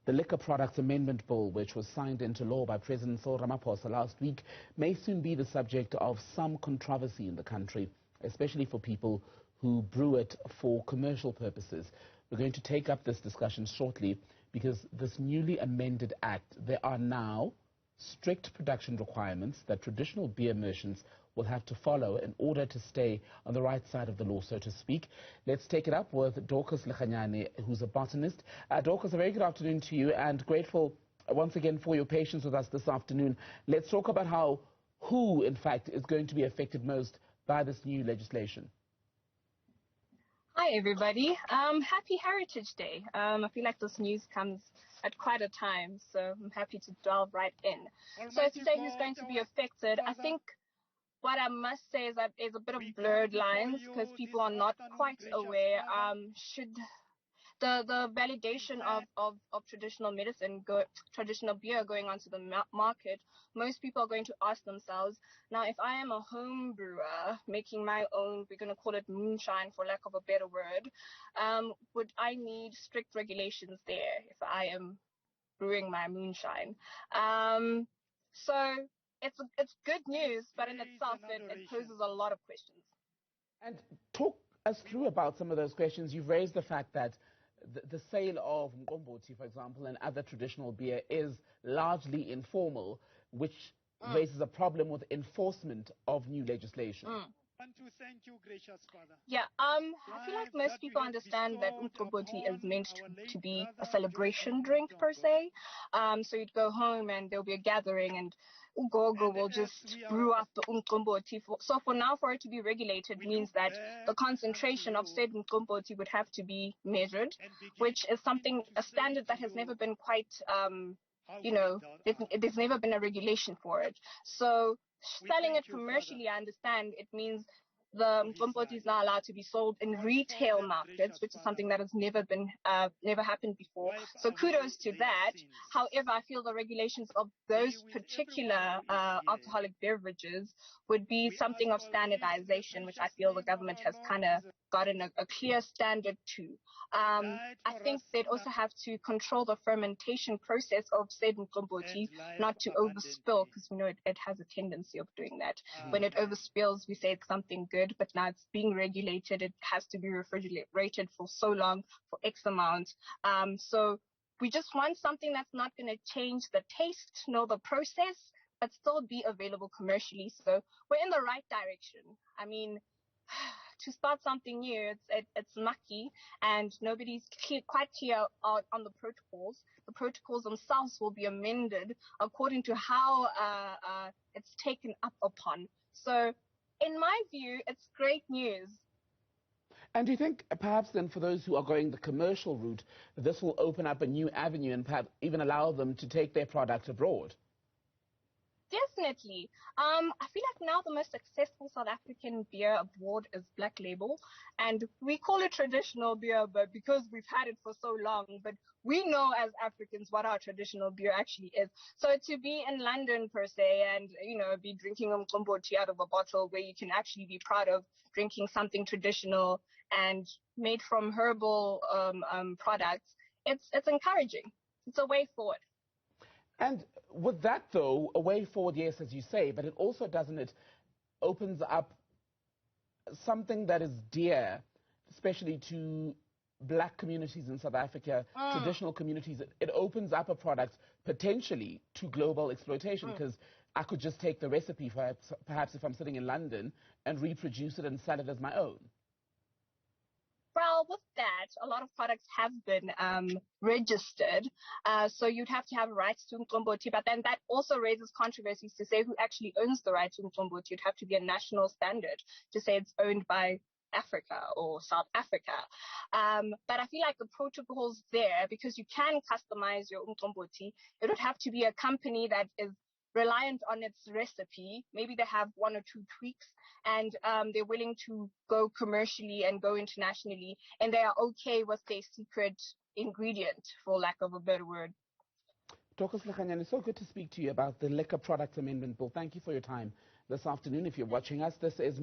The Liquor Products Amendment Bill, which was signed into law by President Cyril Ramaphosa last week, may soon be the subject of some controversy in the country, especially for people who brew it for commercial purposes. We're going to take up this discussion shortly because this newly amended act, there are now strict production requirements that traditional beer merchants will have to follow in order to stay on the right side of the law, so to speak. Let's take it up with Dorcas Lekganyane, who's a botanist. Dorcas, a very good afternoon to you, and grateful once again for your patience with us this afternoon. Let's talk about who, in fact, is going to be affected most by this new legislation. Hi, everybody. Happy Heritage Day. I feel like this news comes at quite a time, so I'm happy to delve right in. So to say who's going to be affected, I think what I must say is that there's a bit of blurred lines because people are not quite aware. Should the validation of traditional medicine, traditional beer going onto the market, most people are going to ask themselves, now if I am a home brewer making my own, we're going to call it moonshine for lack of a better word, would I need strict regulations there if I am brewing my moonshine? So it's good news, but in itself it poses a lot of questions. And talk us through about some of those questions. You've raised the fact that the sale of Umqombothi, for example, and other traditional beer is largely informal, which raises a problem with enforcement of new legislation. Want to thank you, gracious Father. Yeah, I feel like most people understand that Umqombothi is meant to be a celebration drink per se. So you'd go home and there'll be a gathering and Ugogo will just brew up the Umqombothi. So for now, for it to be regulated means that the concentration of said Umqombothi would have to be measured, which is a standard that has never been quite, there's never been a regulation for it. So selling it commercially, I understand, it means the Umqombothi is now allowed to be sold in retail markets, which is something that has never happened before. So kudos to that. However, I feel the regulations of those particular alcoholic beverages would be something of standardization, which I feel the government has kind of gotten a clear standard to. I think they'd also have to control the fermentation process of said Umqombothi, not to overspill, because we know it has a tendency of doing that. When it overspills, we say it's something good, but now it's being regulated. It has to be refrigerated for so long, for X amount. So we just want something that's not going to change the taste nor the process, but still be available commercially. So we're in the right direction. I mean, to start something new, it's mucky, and nobody's quite clear on the protocols. The protocols themselves will be amended according to how it's taken up upon. So, in my view, it's great news. And do you think perhaps then for those who are going the commercial route, this will open up a new avenue and perhaps even allow them to take their product abroad? Definitely. I feel like now the most successful South African beer abroad is Black Label, and we call it traditional beer, but because we've had it for so long, but we know as Africans what our traditional beer actually is. So to be in London per se and, be drinking Umqombothi out of a bottle where you can actually be proud of drinking something traditional and made from herbal products, it's encouraging. It's a way forward. And with that, though, a way forward, yes, as you say, but it also, doesn't it, opens up something that is dear, especially to black communities in South Africa, traditional communities. It opens up a product potentially to global exploitation, because I could just take the recipe, perhaps if I'm sitting in London, and reproduce it and sell it as my own. Well, with that, a lot of products have been registered, so you'd have to have rights to Umqombothi, but then that also raises controversies to say who actually owns the rights to Umqombothi. You'd have to be a national standard to say it's owned by Africa or South Africa. But I feel like the protocol's there because you can customize your Umqombothi. It would have to be a company that is reliant on its recipe. Maybe they have one or two tweaks, and they're willing to go commercially and go internationally, and they are okay with their secret ingredient, for lack of a better word. Dorcas Lekganyane, it's so good to speak to you about the Liquor Products Amendment Bill. Thank you for your time this afternoon. If you're watching us, this is